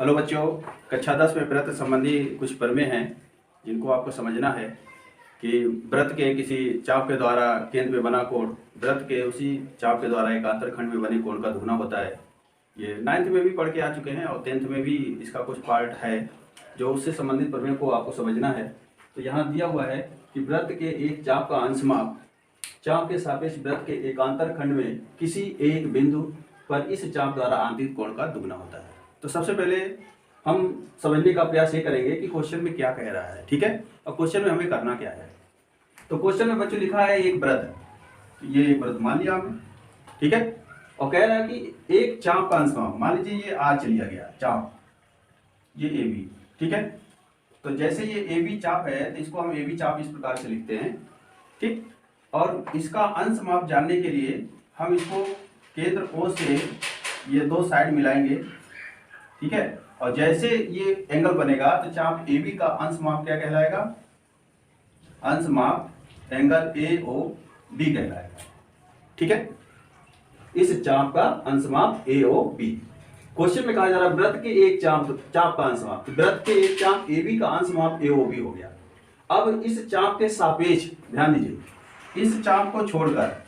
Hello बच्चों, कक्षा 10 में व्रत संबंधी कुछ प्रमेय हैं जिनको आपको समझना है कि व्रत के किसी चाप के द्वारा केंद्र में बना कोण व्रत के उसी चाप के द्वारा एकांतर खंड में बने कोण का दुगना होता है। ये 9th में भी पढ़ के आ चुके हैं और 10th में भी इसका कुछ पार्ट है जो उससे संबंधित प्रमेय को आपको समझना है। तो यहाँ दिया हुआ है कि व्रत के एक चाप का अंश माप चाप के सापेक्ष व्रत के एकांतर खंड में किसी एक बिंदु पर इस चाप द्वारा आंतरिक कोण का दुगना होता है। तो सबसे पहले हम समझने का प्रयास ये करेंगे कि क्वेश्चन में क्या कह रहा है, ठीक है। और क्वेश्चन में हमें करना क्या है। तो क्वेश्चन में बच्चों लिखा है एक व्रत, ये एक व्रत मान लिया हमने, ठीक है। और कह रहा है कि एक चाप का अंश माप, मान लीजिए ये आज चलिया गया चाप, ये ए बी, ठीक है। तो जैसे ये ए बी चाप है तो इसको हम ए बी चाप इस प्रकार से लिखते हैं, ठीक। और इसका अंश माप जानने के लिए हम इसको केंद्र O से ये दो साइड मिलाएंगे, ठीक है। और जैसे ये एंगल बनेगा तो चाप ए बी का अंश माप क्या कहलाएगा, अंश माप एंगल ए ओ बी कहलाएगा, ठीक है। इस चाप का अंश माप ए ओ बी। क्वेश्चन में कहा जा रहा है व्रत के एक चाप का अंश माप, व्रत के एक चाप ए बी का अंश माप ए ओ बी हो गया। अब इस चाप के सापेक्ष ध्यान दीजिए, इस चाप को छोड़कर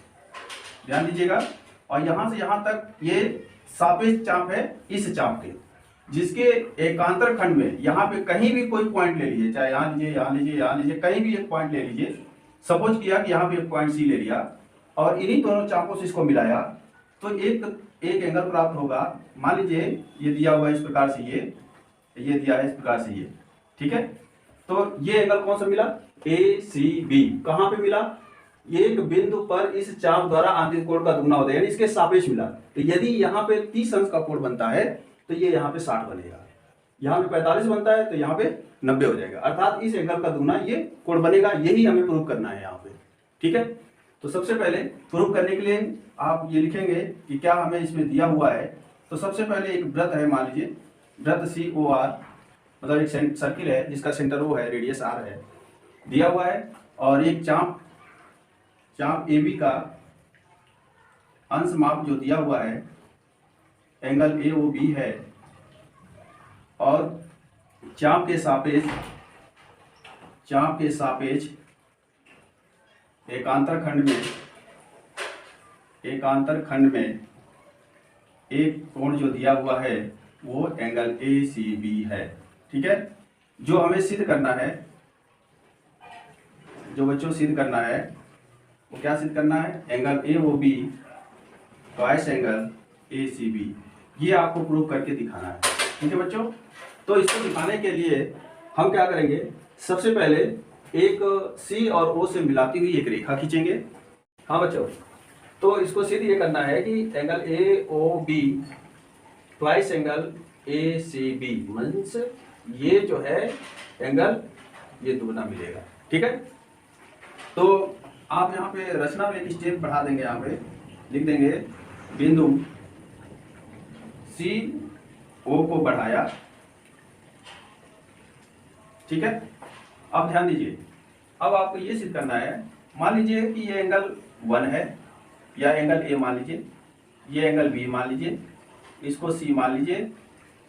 ध्यान दीजिएगा, और यहां से यहां तक ये सापेक्ष चाप है इस चाप के, जिसके एकांतर खंड में यहाँ पे कहीं भी कोई पॉइंट ले लीजिए, चाहे यहाँ लीजिए, यहाँ लीजिए, यहाँ लीजिए, कहीं भी एक पॉइंट ले लीजिए। सपोज किया कि यहाँ पे एक पॉइंट सी ले लिया और इन्हीं दोनों चापों से इसको मिलाया तो एक एंगल प्राप्त होगा। मान लीजिए ये दिया हुआ है इस प्रकार से, ये दिया है इस प्रकार से, ये ठीक है। तो ये एंगल कौन सा मिला, ए सी बी। कहाँ पे मिला, एक बिंदु पर इस चाप द्वारा आंतरिक कोण का दुगना होता है, यानी इसके सापेक्ष मिला। तो यदि यहाँ पे 30 अंश का कोण बनता है तो ये यहाँ पे 60 बनेगा, यहाँ पे 45 बनता है तो यहाँ पे 90 हो जाएगा, अर्थात इस एंगल का दुगना ये कोण बनेगा। यही हमें प्रूव करना है यहाँ पे, ठीक है। तो सबसे पहले प्रूव करने के लिए आप ये लिखेंगे कि क्या हमें इसमें दिया हुआ है। तो सबसे पहले एक वृत्त है, मान लीजिए वृत्त सी ओ आर, मतलब एक सर्किल है जिसका सेंटर ओ है, रेडियस आर है, दिया हुआ है। और एक चाप ए बी का अंश माप जो दिया हुआ है एंगल ए ओ बी है, और चाप के सापेक्ष एकांतर खंड में एक कोण जो दिया हुआ है वो एंगल ए सी बी है, ठीक है। जो हमें सिद्ध करना है, जो बच्चों सिद्ध करना है वो क्या सिद्ध करना है, angle A O B twice angle A C B, ये आपको प्रूव करके दिखाना है, ठीक है बच्चों। तो इसको दिखाने के लिए हम क्या करेंगे, सबसे पहले एक सी और ओ से मिलाती हुई एक रेखा खींचेंगे। हाँ बच्चों, तो इसको सिद्ध ये करना है कि angle A O B twice angle A C B means ये जो है एंगल ये दुगना मिलेगा, ठीक है। तो आप यहाँ पे रचना में एक स्टेप बढ़ा देंगे, यहाँ पे लिख देंगे बिंदु सी ओ को बढ़ाया, ठीक है। अब ध्यान दीजिए, अब आपको ये सिद्ध करना है, मान लीजिए कि ये एंगल 1 है या एंगल ए मान लीजिए, ये एंगल बी मान लीजिए, इसको सी मान लीजिए,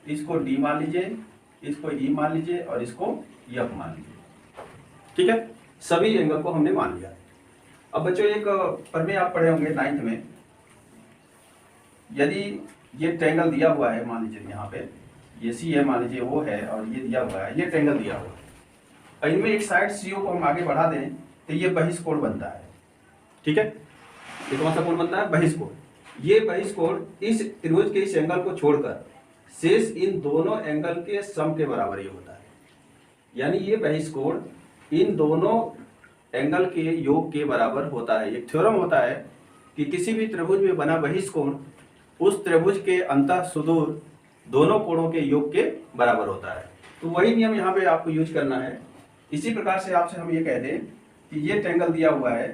इसको डी मान लीजिए, इसको ई मान लीजिए और इसको एफ मान लीजिए, ठीक है। सभी एंगल को हमने मान लिया। अब बच्चों एक प्रमेय आप पढ़े होंगे 9th में, यदि ये ट्रायंगल दिया हुआ है, मान लीजिए यहाँ पे ये सी है, मान लीजिए वो है, और ये दिया हुआ है, ये ट्रायंगल दिया हुआ है, और इनमें एक साइड सीओ को हम आगे बढ़ा दें तो ये बहिष्कोण बनता है, ठीक है। ये कौन सा कोण बनता है, बहिष्कोण। ये बहिष्कोण इस त्रिभुज के इस एंगल को छोड़कर शेष इन दोनों एंगल के सम के बराबर ही होता है, यानी ये बहिष्कोण इन दोनों एंगल के योग के बराबर होता है। एक थ्योरम होता है कि किसी भी त्रिभुज में बना बहिष्कोण उस त्रिभुज के अंतः सुदूर दोनों कोणों के योग के बराबर होता है। तो वही नियम यहाँ पे आपको यूज करना है। इसी प्रकार से आपसे हम ये कह दें कि ये ट्रायंगल दिया हुआ है,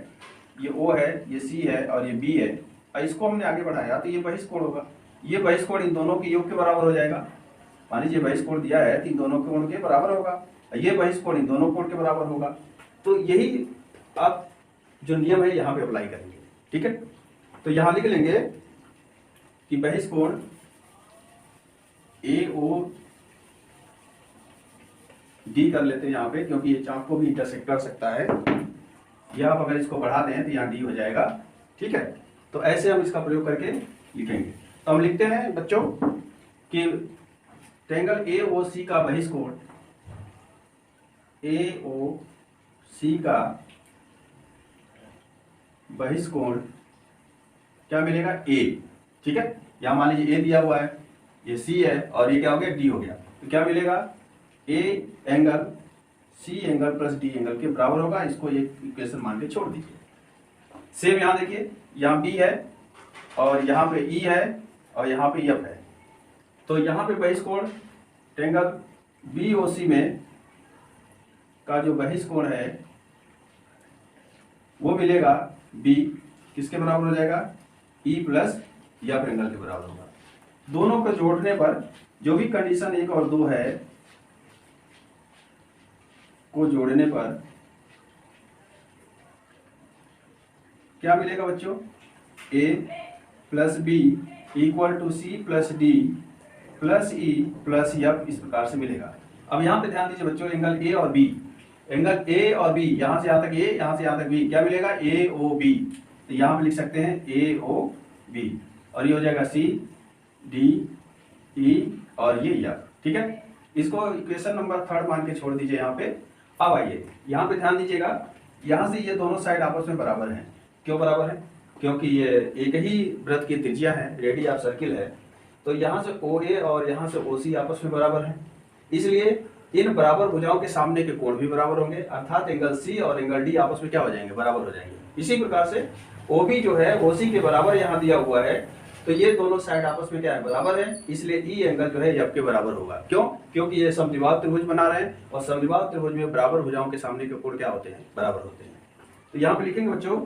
ये ओ है, ये सी है और ये बी है, और इसको हमने आगे बढ़ाया तो ये बहिष्कोण होगा। ये बहिष्कोण इन दोनों के योग के बराबर हो जाएगा। मान लीजिए बहिष्कोण दिया है तो इन दोनों कोण के बराबर होगा, ये बहिष्कोण इन दोनों कोण के बराबर होगा। तो यही आप जो नियम है यहाँ पे अप्लाई करेंगे, ठीक है। तो यहाँ लिख लेंगे कि बहिष्कोण ए ओ डी कर लेते हैं यहाँ पे, क्योंकि ये चाप को भी इंटरसेक्ट कर सकता है। या आप अगर इसको बढ़ा दें तो यहाँ डी हो जाएगा, ठीक है। तो ऐसे हम इसका प्रयोग करके लिखेंगे। तो हम लिखते हैं बच्चों कि ट्रायंगल ए ओ सी का बहिष्कोण, ए ओ सी का बहिष्कोण क्या मिलेगा, ए, ठीक है। यहाँ मान लीजिए ए दिया हुआ है, ये सी है और ये क्या हो गया, डी हो गया। तो क्या मिलेगा, A angle C angle plus D angle के बराबर होगा। इसको ये इक्वेशन मान के छोड़ दीजिए। सेम यहाँ देखिए, यहाँ बी है और यहाँ पे ई है और यहाँ पे एफ है। तो यहाँ पे बहिष्कोण ट्रायंगल बी ओ सी में का जो बहिष्कोण है वो मिलेगा बी, किसके बराबर हो जाएगा, ई प्लस एफ एंगल के बराबर होगा। दोनों को जोड़ने पर जो भी कंडीशन 1 और 2 है को जोड़ने पर क्या मिलेगा बच्चों, A plus B equal to C plus D plus E plus F, इस प्रकार से मिलेगा। अब यहाँ पे ध्यान दीजिए बच्चों, एंगल ए और बी, एंगल ए और बी, यहाँ से यहाँ तक ए, यहाँ से यहाँ तक बी, क्या मिलेगा, ए ओ बी। तो यहाँ पे लिख सकते हैं ए ओ बी और ये हो जाएगा सी डी ई और ये एफ, ठीक है। इसको इक्वेशन नंबर 3 मान के छोड़ दीजिए यहाँ पे। अब आइए यहाँ पे ध्यान दीजिएगा, यहाँ से ये दोनों साइड आपस में बराबर हैं। क्यों बराबर है, क्योंकि ये एक ही वृत्त की त्रिज्या है, रेडियस ऑफ सर्किल है। तो यहाँ से ओ ए और यहाँ से ओ सी आपस में बराबर है, इसलिए इन बराबर भुजाओं के सामने के कोण भी बराबर होंगे, अर्थात एंगल सी और एंगल डी आपस में क्या हो जाएंगे, बराबर हो जाएंगे। इसी प्रकार से ओ बी जो है ओ सी के बराबर यहाँ दिया हुआ है, तो ये दोनों साइड आपस में क्या है, बराबर है, इसलिए ई एंगल जो है एफ के बराबर होगा। क्यों, क्योंकि ये समद्विबाहु त्रिभुज बना रहे हैं और समद्विबाहु त्रिभुज में बराबर भुजाओं के सामने के कोण क्या होते हैं, बराबर होते हैं। तो यहाँ पे लिखेंगे बच्चों,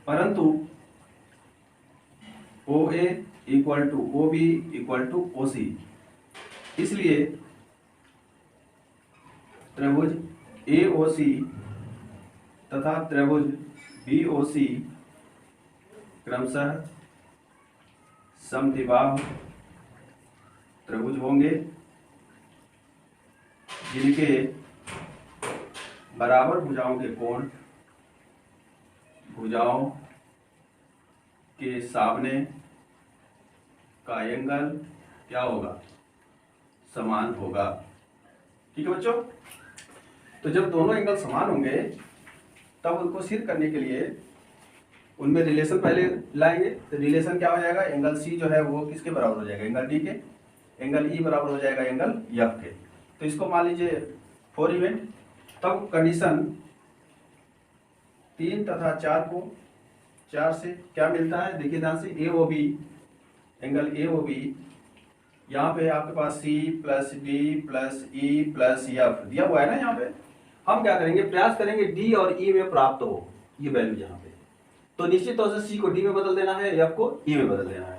परंतु O A equal to O B equal to O C, इसलिए त्रिभुज ए ओ सी तथा त्रिभुज बी ओ सी क्रमशः समद्विबाहु त्रिभुज होंगे, जिनके बराबर भुजाओं के कोण भुजाओं के सामने का एंगल क्या होगा, समान होगा। ठीक है बच्चों, तो जब दोनों एंगल समान होंगे तब उनको सिद्ध करने के लिए उनमें रिलेशन पहले लाएंगे। तो रिलेशन क्या हो जाएगा, एंगल सी जो है वो किसके बराबर हो जाएगा, एंगल डी के, एंगल ई बराबर हो जाएगा एंगल एफ के। तो इसको मान लीजिए 4 इवेंट, तब कंडीशन 3 तथा 4 से क्या मिलता है, देखिए ध्यान से, A O B, angle A O B, यहाँ पे आपके पास C plus D plus E plus F दिया हुआ है ना। यहाँ पे हम क्या करेंगे, प्रयास करेंगे डी और ई में प्राप्त हो ये वैल्यू यहाँ पे। तो निश्चित तौर से सी को डी में बदल देना है, एफ को ई में बदल देना है।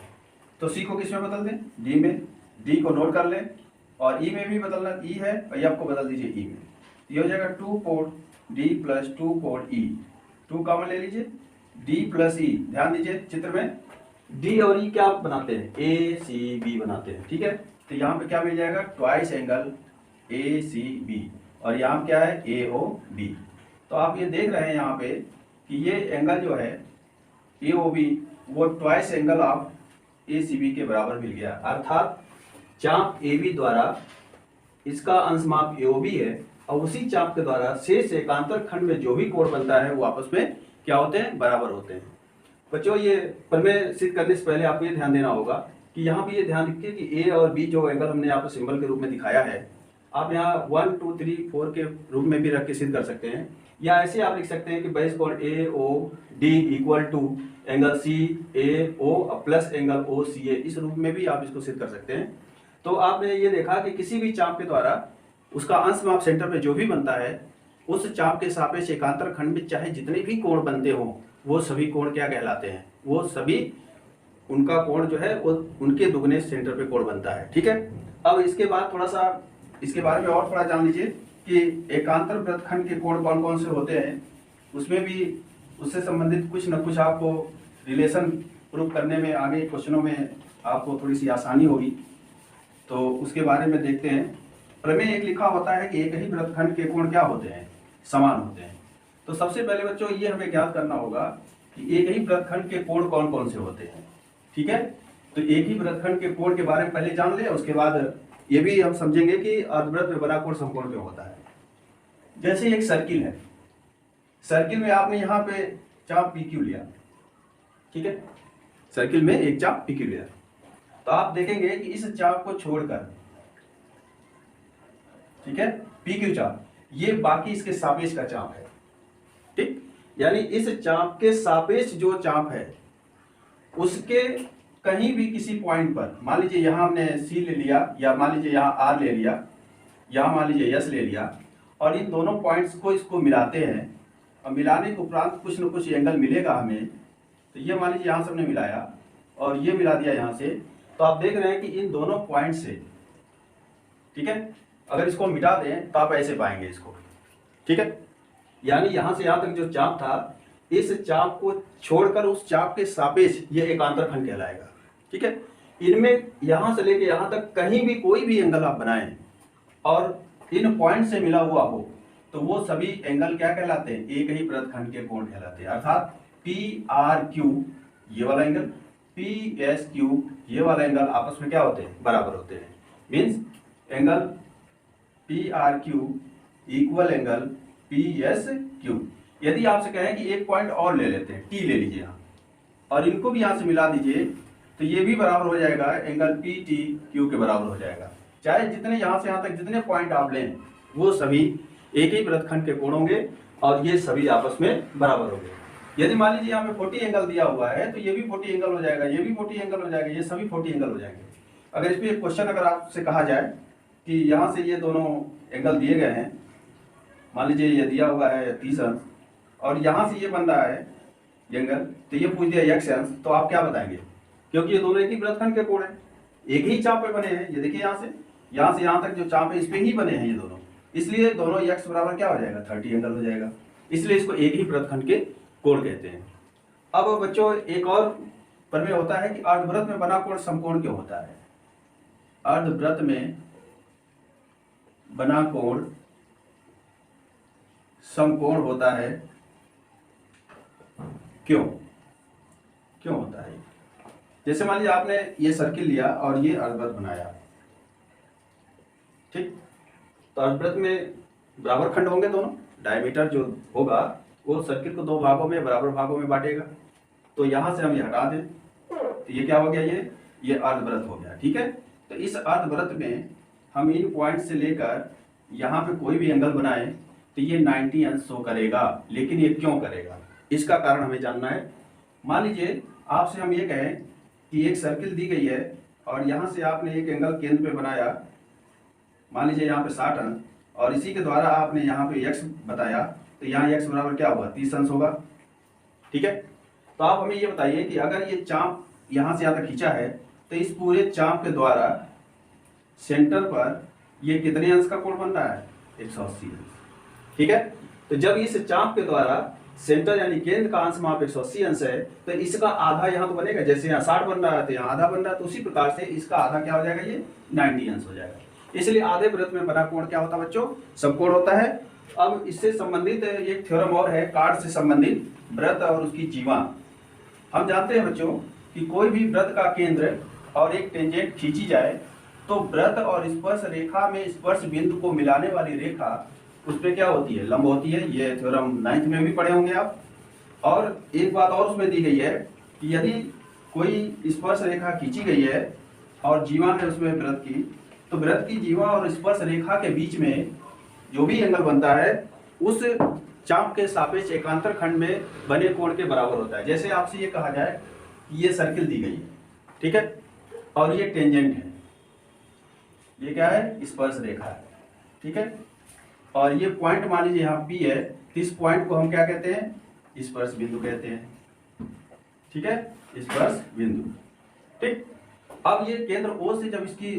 तो सी को किस में बदल दें, डी में, डी को नोट कर लें, और ई में भी बदलना, ई है और एफ को बदल दीजिए ई में। ये हो जाएगा 2 पोर्ट डी प्लस 2 पोर्ट ई, 2 कॉमन ले लीजिए, डी प्लस ई। ध्यान दीजिए चित्र में डी और ई क्या बनाते हैं, ए सी बी बनाते हैं, ठीक है। तो यहाँ पे क्या मिल जाएगा, twice angle A C B, और यहाँ क्या है, ए ओ बी। तो आप ये देख रहे हैं यहाँ पे कि ये एंगल जो है ए ओ बी वो twice angle of A C B के बराबर मिल गया, अर्थात चाप ए बी द्वारा इसका अंश माप ए ओ बी है, और उसी चाप के द्वारा शेष एकांतर खंड में जो भी कोण बनता है वो आपस में क्या होते हैं, बराबर होते हैं। बच्चों ये प्रमेय सिद्ध करने से पहले आपको ये ध्यान देना होगा कि यहाँ पे ये ध्यान रखिए कि ए और बी जो एंगल हमने आपको सिंबल के रूप में दिखाया है, आप यहाँ 1 2 3 4 के रूप में भी रख के सिद्ध कर सकते हैं, या ऐसे आप लिख सकते हैं कि बहिष्कोण A O D equal to angle C A O plus angle O C A, इस रूप में भी आप इसको सिद्ध कर सकते हैं। तो आपने ये देखा कि किसी भी चाप के द्वारा उसका अंश माप सेंटर पे जो भी बनता है, उस चाप के सापेक्ष एकांतर खंड में चाहे जितने भी कोण बनते हों, वो सभी कोण क्या कहलाते हैं, वो सभी उनका कोण जो है वो उनके दुगने सेंटर पे कोण बनता है, ठीक है। अब इसके बाद थोड़ा सा इसके बारे में और थोड़ा जान लीजिए कि एकांतर वृत्तखंड के कोण कौन कौन से होते हैं, उसमें भी उससे संबंधित कुछ न कुछ आपको रिलेशन प्रूफ करने में आगे क्वेश्चनों में आपको थोड़ी सी आसानी होगी। तो उसके बारे में देखते हैं प्रमेय एक लिखा होता है कि एक ही वृत्तखंड के कोण क्या होते हैं, समान होते हैं। तो सबसे पहले बच्चों ये हमें ज्ञात करना होगा कि एक ही वृत्तखंड के कोण कौन कौन से होते हैं। ठीक है, तो एक ही वृत्तखंड के कोण के बारे में पहले जान ले, उसके बाद ये भी हम समझेंगे कि अर्धवृत्त में बना कोण समकोण क्यों होता है। जैसे एक सर्किल है, सर्किल में आपने यहाँ पे चाप PQ लिया, ठीक है, सर्किल में एक चाप PQ लिया, तो आप देखेंगे कि इस चाप को छोड़कर, ठीक है, PQ चाप, ये बाकी इसके सापेक्ष का चाप है। ठीक, यानी इस चाप के सापेक्ष जो चाप है उसके कहीं भी किसी पॉइंट पर, मान लीजिए यहाँ हमने C ले लिया, या मान लीजिए यहाँ R ले लिया, यहाँ मान लीजिए S ले लिया, और इन दोनों पॉइंट्स को इसको मिलाते हैं, और मिलाने के उपरांत कुछ न कुछ एंगल मिलेगा हमें। तो ये मान लीजिए यहाँ से हमने मिलाया और ये मिला दिया यहाँ से, तो आप देख रहे हैं कि इन दोनों पॉइंट से, ठीक है, अगर इसको मिटा दें तो आप ऐसे पाएंगे इसको। ठीक है, यानी यहाँ से यहाँ तक जो चाप था, इस चाप को छोड़कर उस चाप के सापेक्ष ये एकांतर खंड कहलाएगा। ठीक है, इनमें यहाँ से लेके यहाँ तक कहीं भी कोई भी एंगल आप बनाएं और इन पॉइंट से मिला हुआ हो, तो वो सभी एंगल क्या कहलाते हैं, एक ही वृत्तखंड के कोण कहलाते हैं। अर्थात PRQ ये वाला एंगल, PSQ ये वाला एंगल आपस में क्या होते हैं, बराबर होते हैं। Means angle PRQ equal angle PSQ। यदि आपसे कहें कि एक पॉइंट और ले लेते हैं, T ले लीजिए यहाँ, और इनको भी यहाँ से मिला दीजिए, तो ये भी बराबर हो जाएगा एंगल PTQ के बराबर हो जाएगा। चाहे जितने यहाँ से यहाँ तक जितने पॉइंट आप लें, वो सभी एक ही वृत्तखंड के कोण होंगे और ये सभी आपस में बराबर होंगे। यदि मान लीजिए यहाँ पे 40 एंगल दिया हुआ है, तो ये भी 40 एंगल हो जाएगा, ये भी 40 एंगल हो जाएगा, ये सभी 40 एंगल हो जाएंगे। अगर इस पर एक क्वेश्चन अगर आपसे कहा जाए कि यहाँ से ये दोनों एंगल दिए गए हैं, मान लीजिए ये दिया हुआ है 30 अंश, और यहाँ से ये बन रहा है एंगल, तो ये पूछ दिया x अंश, तो आप क्या बताएंगे, क्योंकि ये दोनों एक ही वृत्तखंड के कोण है, एक ही चाप पे बने हैं। ये देखिए यहाँ से यहाँ तक जो चाप है इस पे ही बने हैं ये दोनों, इसलिए दोनों x बराबर क्या हो जाएगा, 30 एंगल हो जाएगा। इसलिए इसको एक ही वृत्तखंड के कोण कहते हैं। अब बच्चों एक और प्रमेय होता है कि अर्धवृत्त में बना कोण समकोण क्यों होता है। अर्धवृत्त में बना कोण समकोण होता है, क्यों होता है। जैसे मान लीजिए आपने ये सर्किल लिया और ये अर्धवृत्त बनाया, ठीक, तो अर्धवृत्त में बराबर खंड होंगे दोनों, डायमीटर जो होगा वो सर्किल को दो भागों में, बराबर भागों में बांटेगा। तो यहाँ से हम ये हटा दें, तो ये क्या हो गया, ये अर्धवृत्त हो गया। ठीक है, तो इस अर्धवृत्त में हम इन पॉइंट से लेकर यहाँ पे कोई भी एंगल बनाए तो ये 90 अंश शो करेगा। लेकिन ये क्यों करेगा, इसका कारण हमें जानना है। मान लीजिए आपसे हम ये कहें कि एक सर्किल दी गई है और यहाँ से आपने एक एंगल केंद्र पे बनाया, मान लीजिए यहाँ पे 60 अंश, और इसी के द्वारा आपने यहाँ पे x बताया, तो यहाँ x बराबर क्या होगा, 30 अंश होगा। ठीक है, तो आप हमें ये बताइए कि अगर ये चाप यहाँ से यहाँ तक खींचा है, तो इस पूरे चाप के द्वारा सेंटर पर ये कितने अंश का कोण बन रहा है, 180 अंश। ठीक है, तो जब इस चाप के द्वारा सेंटर यानी केंद्र का अंश माप 180 अंश है, तो इसका आधा यहाँ तो बनेगा, जैसे यहाँ 60 बन रहा है तो यहाँ आधा बन रहा है, तो उसी प्रकार से इसका आधा क्या हो जाएगा, ये 90 अंश हो जाएगा। इसलिए आधे वृत्त में बना कोण क्या होता है बच्चों, समकोण होता है। अब इससे संबंधित एक थ्योरम और है, कार्ड से संबंधित, वृत्त और उसकी जीवा। हम जानते हैं बच्चों कि कोई भी वृत्त का केंद्र और एक टेंजेंट खींची जाए, तो वृत्त और स्पर्श रेखा में स्पर्श बिंदु को मिलाने वाली रेखा उस पर क्या होती है, लंब होती है। ये थ्योरम 9th में भी पढ़े होंगे आप। और एक बात और उसमें दी गई है कि यदि कोई स्पर्श रेखा खींची गई है और जीवा है उसमें वृत्त की, तो वृत्त की जीवा और स्पर्श रेखा के बीच में जो भी एंगल बनता है उस चाप के सापेक्ष एकांतर खंड में बने कोण के बराबर होता है। जैसे आपसे ये कहा जाए कि ये सर्किल दी गई है, ठीक है, और ये टेंजेंट है, ये क्या है, स्पर्श रेखा है। ठीक है, और ये पॉइंट मान लीजिए यहाँ P है, तो इस पॉइंट को हम क्या कहते हैं, स्पर्श बिंदु कहते हैं। ठीक है, स्पर्श बिंदु। ठीक, अब ये केंद्र O से जब इसकी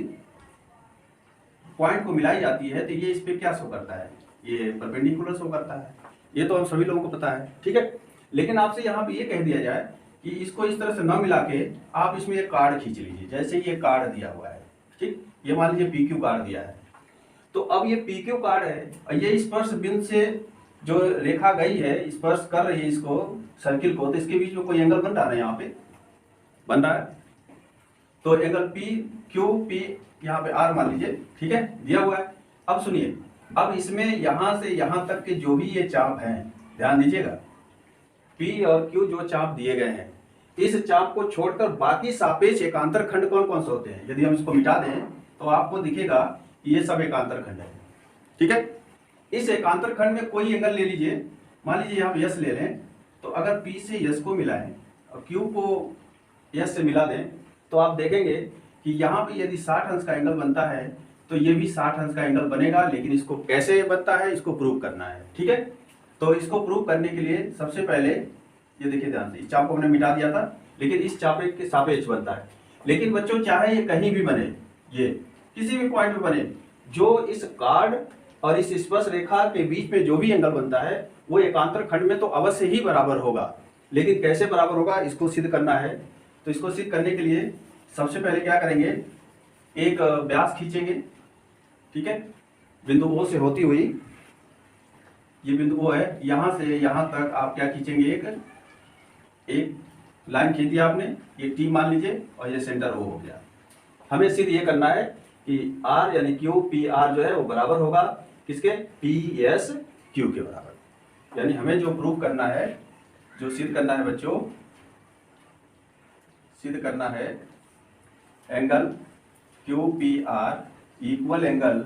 पॉइंट को मिलाई जाती है, तो ये इस पे क्या शो करता है, ये परपेंडिकुलर शो करता है। ये तो हम सभी लोगों को पता है। ठीक है, लेकिन आपसे यहाँ पे ये कह दिया जाए कि इसको इस तरह से न मिला के आप इसमें एक कार्ड खींच लीजिए। जैसे ये कार्ड दिया हुआ है, ठीक, ये मान लीजिए PQ कार्ड दिया है, तो अब ये पी क्यू कार्ड है और ये स्पर्श बिंदु से जो रेखा गई है, स्पर्श कर रही है इसको, सर्किल को, तो इसके बीच में कोई एंगल बन रहा है, यहाँ पे बन रहा है। तो एंगल पी क्यू पी यहाँ पे आर मान लीजिए, ठीक है, दिया हुआ है। अब सुनिए, अब इसमें यहां से यहां तक के जो भी ये चाप हैं, ध्यान दीजिएगा, पी और क्यू जो चाप दिए गए हैं, इस चाप को छोड़कर बाकी सापेक्ष एकांतर खंड कौन कौन से होते हैं, यदि हम इसको मिटा दें तो आपको दिखेगा कि ये सब एकांतर खंड है, ठीक है। इस एकांतर खंड में कोई एंगल ले लीजिए, मान लीजिए हम यस ले लें, तो अगर पी से यस को मिलाएं और क्यू को यस से मिला दें तो आप देखेंगे कि यहाँ पे यदि 60 अंश का एंगल बनता है तो ये भी 60 अंश का एंगल बनेगा। लेकिन इसको कैसे बनता है, इसको प्रूव करना है, ठीक है। तो इसको प्रूव करने के लिए सबसे पहले ये देखिए ध्यान से, इस चाप को हमने मिटा दिया था, लेकिन इस चाप के सापेक्ष बनता है। लेकिन बच्चों चाहे ये कहीं भी बने, ये किसी भी पॉइंट पे बने, जो इस कार्ड और इस स्पर्श रेखा के बीच में जो भी एंगल बनता है वो एकांतर खंड में तो अवश्य ही बराबर होगा। लेकिन कैसे बराबर होगा, इसको सिद्ध करना है। तो इसको सिद्ध करने के लिए सबसे पहले क्या करेंगे, एक व्यास खींचेंगे, ठीक है, बिंदु ओ से होती हुई, ये बिंदु ओ है, यहां से यहां तक आप क्या खींचेंगे, एक लाइन खींच दिया आपने, ये टी मान लीजिए और ये सेंटर ओ हो गया। हमें सिर्फ ये करना है कि आर यानी क्यू पी आर जो है वो बराबर होगा किसके, पी एस क्यू के बराबर। यानी हमें जो प्रूव करना है, जो सिद्ध करना है बच्चों, सिद्ध करना है angle Q P R equal angle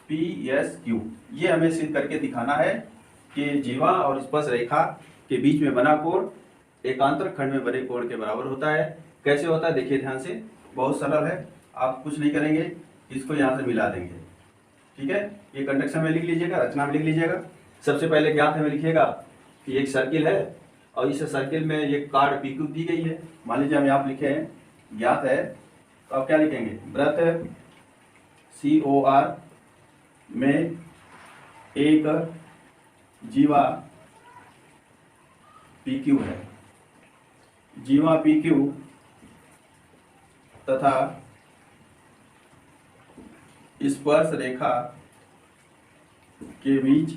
P S Q. ये हमें सिद्ध करके दिखाना है कि जीवा और स्पर्श रेखा के बीच में बना कोण एकांतर खंड में बने कोण के बराबर होता है। कैसे होता है देखिए ध्यान से, बहुत सरल है, आप कुछ नहीं करेंगे, इसको यहाँ से मिला देंगे, ठीक है। ये कंडक्शन में लिख लीजिएगा, रचना में लिख लीजिएगा। सबसे पहले ज्ञात हमें लिखिएगा कि एक सर्किल है और इस सर्किल में ये कार्ड पी क्यू दी गई है। मान लीजिए हम यहाँ लिखे हैं ज्ञात है, तो आप क्या लिखेंगे, वृत्त सी ओ आर में एक जीवा पी क्यू है, जीवा पी क्यू तथा स्पर्श रेखा के बीच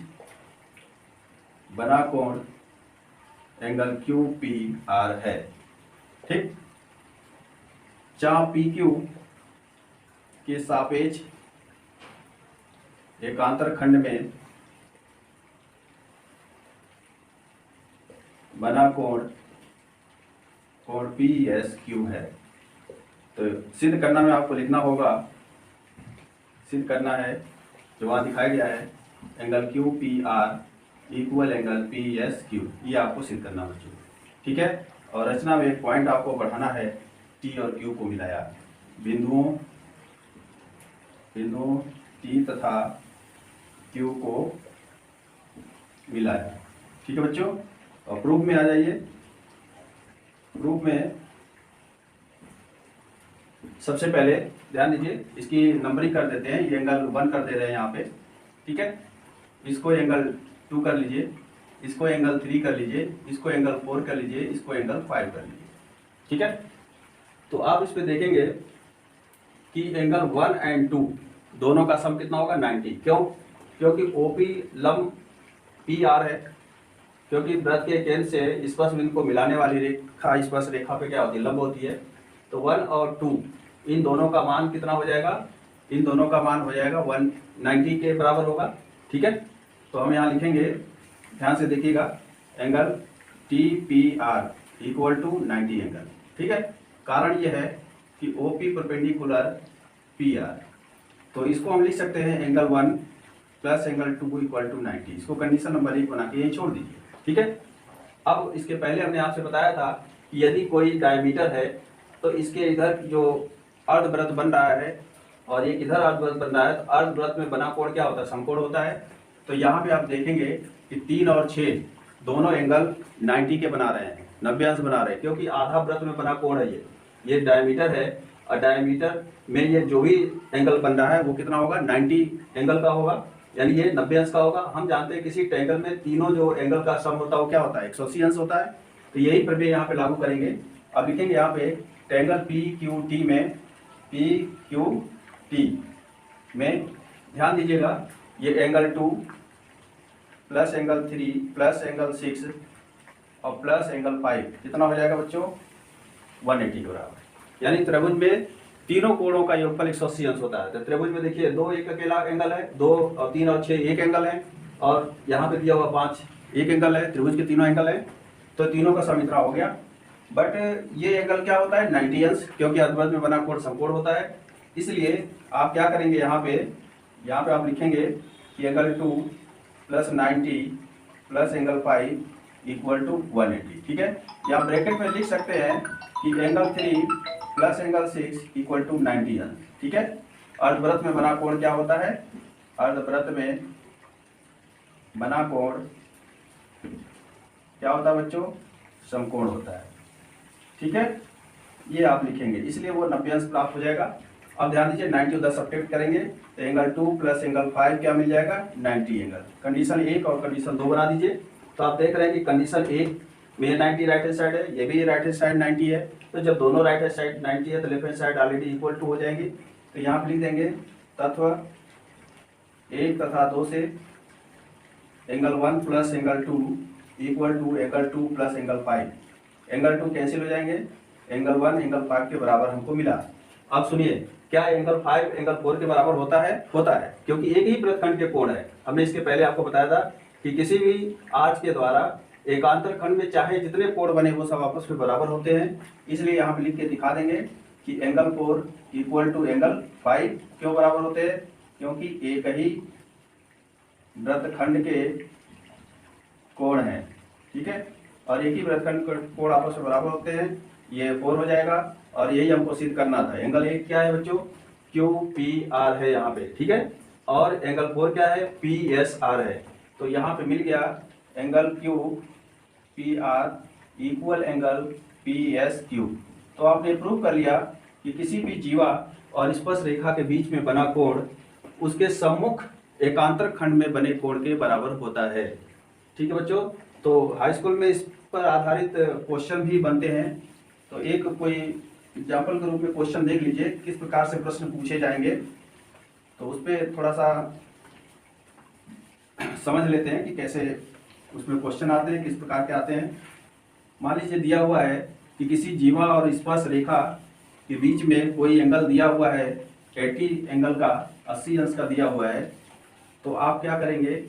बना कोण एंगल क्यू पी आर है, ठीक। चाप पी क्यू के सापेक्ष एकांतर खंड में बना कोण पी एस क्यू है। तो सिद्ध करना में आपको लिखना होगा, सिद्ध करना है जो वहाँ दिखाया गया है, angle Q P R equal angle P S Q, ये आपको सिद्ध करना बच्चों, ठीक है। और रचना में एक पॉइंट आपको बढ़ाना है, टी और क्यू को मिलाया, बिंदुओं टी तथा क्यू को मिलाया, ठीक है बच्चों। और प्रूफ में आ जाइए। प्रूफ में सबसे पहले ध्यान दीजिए, इसकी नंबरिंग कर देते हैं, ये एंगल 1 कर दे रहे हैं यहाँ पे, ठीक है। इसको एंगल 2 कर लीजिए, इसको एंगल 3 कर लीजिए, इसको एंगल 4 कर लीजिए, इसको एंगल 5 कर लीजिए, ठीक है। तो आप इस पे देखेंगे कि एंगल 1 और 2 दोनों का सम कितना होगा, 90। क्यों, क्योंकि ओपी लंब पी आर है, क्योंकि वृत्त के केंद्र से स्पर्श बिंदु को मिलाने वाली रेखा स्पर्श रेखा पे क्या होती है, लंब होती है। तो 1 और 2 इन दोनों का मान कितना हो जाएगा, इन दोनों का मान हो जाएगा 190 के बराबर होगा, ठीक है। तो हम यहाँ लिखेंगे, ध्यान से देखिएगा, angle T P R equal to 90 angle, ठीक है। कारण ये है कि O P perpendicular P R, तो इसको हम लिख सकते हैं angle 1 plus angle 2 equal to 90। इसको कंडीशन नंबर 1 बना के यही छोड़ दीजिए, ठीक है। अब इसके पहले हमने आपसे बताया था कि यदि कोई डायमीटर है तो इसके इधर जो अर्धवृत्त बन रहा है और एक इधर अर्धवृत्त बन रहा है, तो अर्धवृत्त में बना कोण क्या होता है, समकोण होता है। तो यहाँ पे आप देखेंगे कि 3 और 6 दोनों एंगल 90 के बना रहे हैं, 90 अंश बना रहे हैं, क्योंकि आधा वृत्त में बना कोण है, ये डायमीटर है और डायमीटर में ये जो भी एंगल बन रहा है वो कितना होगा, 90 एंगल का होगा, यानी ये 90 अंश का होगा। हम जानते हैं किसी ट्रायंगल में तीनों जो एंगल का सम होता है वो क्या होता है, 180 अंश होता है। तो यही प्रमेय यहाँ पे लागू करेंगे। अब लिखेंगे यहाँ पे ट्रायंगल पी क्यू टी में ध्यान दीजिएगा, ये angle 2 plus angle 3 plus angle 6 और प्लस एंगल 5 कितना हो जाएगा बच्चों? 180 के बराबर। यानी त्रिभुज में तीनों कोणों का योगफल 180 अंश होता है। तो त्रिभुज में देखिए 2 एक अकेला एंगल है, 2 और 3 और 6 एक एंगल है, और यहाँ पे दिया हुआ 5 एक एंगल है। त्रिभुज के तीनों एंगल है, तो तीनों का सम इतना हो गया। बट ये एंगल क्या होता है? 90 अंश, क्योंकि अर्धवृत्त में बना कोण समकोण होता है। इसलिए आप क्या करेंगे, यहाँ पे आप लिखेंगे कि angle 2 plus 90 plus angle 5 equal to 180। ठीक है, या ब्रैकेट में लिख सकते हैं कि angle 3 plus angle 6 equal to 90 अंश। ठीक है, अर्धवृत्त में बना कोण क्या होता है? अर्धवृत्त में बना कोण क्या होता है बच्चों? समकोण होता है। ठीक है, ये आप लिखेंगे, इसलिए वो 90 अंश प्राप्त हो जाएगा। अब ध्यान दीजिए 90 उधर सब्ट्रैक्ट करेंगे तो एंगल 2 प्लस एंगल 5 क्या मिल जाएगा? 90 एंगल। कंडीशन 1 और कंडीशन 2 बना दीजिए। तो आप देख रहे हैं कि कंडीशन 1 में 90 राइट हैंड साइड है, ये भी राइट हैंड साइड 90 है। तो जब दोनों राइट हैंड साइड 90 है तो left hand side already equal to हो जाएंगे। तो यहाँ पर लिख देंगे तत्व 1 तथा 2 से angle 1 plus angle 2 equal to angle 2 plus angle 5। Angle 2 cancel हो जाएंगे, एंगल 1 एंगल 5 के बराबर हमको मिला। अब सुनिए, क्या एंगल 5 एंगल 4 के बराबर होता है? होता है, क्योंकि एक ही वृत्तखंड के कोण है। हमने इसके पहले आपको बताया था कि किसी भी आर्च के द्वारा एकांतर खंड में चाहे जितने कोण बने वो सब आपस में बराबर होते हैं। इसलिए यहाँ पे लिख के दिखा देंगे कि एंगल 4 इक्वल टू एंगल 5 क्यों बराबर होते हैं? क्योंकि एक ही वृत्तखंड के कोण है। ठीक है, और एक ही वृत्तखंड के कोण आपस में बराबर होते हैं। ये 4 हो जाएगा, और यही हमको सिद्ध करना था। एंगल 1 क्या है बच्चों? QPR है यहाँ पे। ठीक है, और एंगल 4 क्या है? PSR है। तो यहाँ पे मिल गया angle QPR equal angle PSQ। तो आपने प्रूव कर लिया कि किसी भी जीवा और स्पर्श रेखा के बीच में बना कोण उसके सम्मुख एकांतर खंड में बने कोण के बराबर होता है। ठीक है बच्चों, तो हाई स्कूल में इस पर आधारित क्वेश्चन भी बनते हैं। तो एक कोई एग्जाम्पल के रूप में क्वेश्चन देख लीजिए किस प्रकार से प्रश्न पूछे जाएंगे, तो उस पर थोड़ा सा समझ लेते हैं कि कैसे उसमें क्वेश्चन आते हैं, किस प्रकार के आते हैं। मान लीजिए दिया हुआ है कि किसी जीवा और स्पर्श रेखा के बीच में कोई एंगल दिया हुआ है, 80 एंगल का 80 अंश का दिया हुआ है। तो आप क्या करेंगे,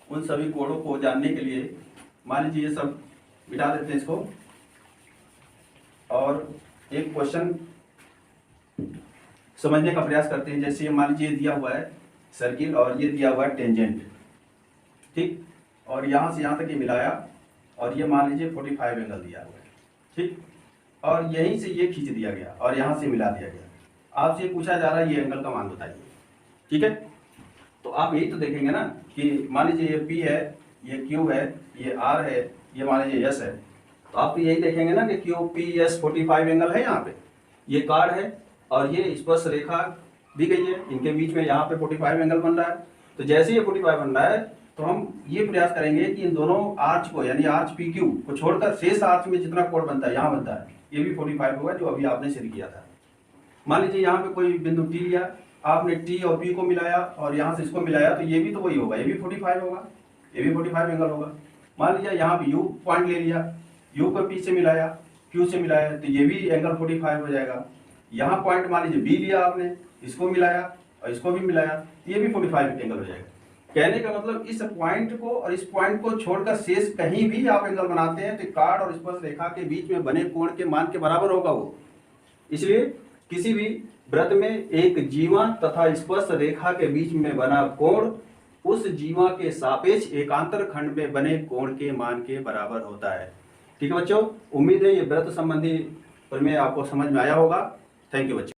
उन सभी कोणों को जानने के लिए मान लीजिए ये सब मिटा देते हैं इसको, और एक क्वेश्चन समझने का प्रयास करते हैं। जैसे मान लीजिए दिया हुआ है सर्किल और ये दिया हुआ है टेंजेंट। ठीक, और यहाँ से यहाँ तक ये मिलाया, और ये मान लीजिए 45 एंगल दिया हुआ है। ठीक, और यहीं से ये खींच दिया गया और यहाँ से मिला दिया गया। आपसे पूछा जा रहा है ये एंगल का मान बताइए। ठीक है, तो आप यही तो देखेंगे ना कि मान लीजिए ये P है, ये Q है, ये R है, ये मान लीजिए S है। तो आप यही देखेंगे ना कि QPS 45 एंगल है। यहाँ पे ये कार्ड है और ये स्पर्श रेखा दी गई है, इनके बीच में यहाँ पे 45 एंगल बन रहा है। तो जैसे ये 45 बन रहा है तो हम ये प्रयास करेंगे कि इन दोनों आर्च को, यानी आर्च PQ को छोड़कर शेष आर्च में जितना कोण बनता है यहाँ बनता है, ये भी 45 होगा जो अभी आपने सिद्ध किया था। मान लीजिए यहाँ पे कोई बिंदु T लिया, आपने T और P को मिलाया और यहाँ से इसको मिलाया, तो ये भी तो वही होगा, ये भी 45 होगा, ये भी 45 एंगल होगा। मान लीजिए यहाँ पे U पॉइंट ले लिया, U को P से मिलाया, Q से मिलाया, तो ये भी एंगल 45 हो जाएगा। यहाँ पॉइंट मान लीजिए B लिया आपने, इसको मिलाया और इसको भी मिलाया, ये भी 45 एंगल हो जाएगा। कहने का मतलब इस पॉइंट को और इस पॉइंट को छोड़कर शेष कहीं भी आप एंगल बनाते हैं तो कार्ड और स्पर्श रेखा के बीच में बने कोण के मान के बराबर होगा वो। इसलिए किसी भी वृत्त में एक जीवा तथा स्पर्श रेखा के बीच में बना कोण उस जीवा के सापेक्ष एकांतर खंड में बने कोण के मान के बराबर होता है। ठीक है बच्चों, उम्मीद है ये वृत्त संबंधी प्रमेय आपको समझ में आया होगा। थैंक यू बच्चों।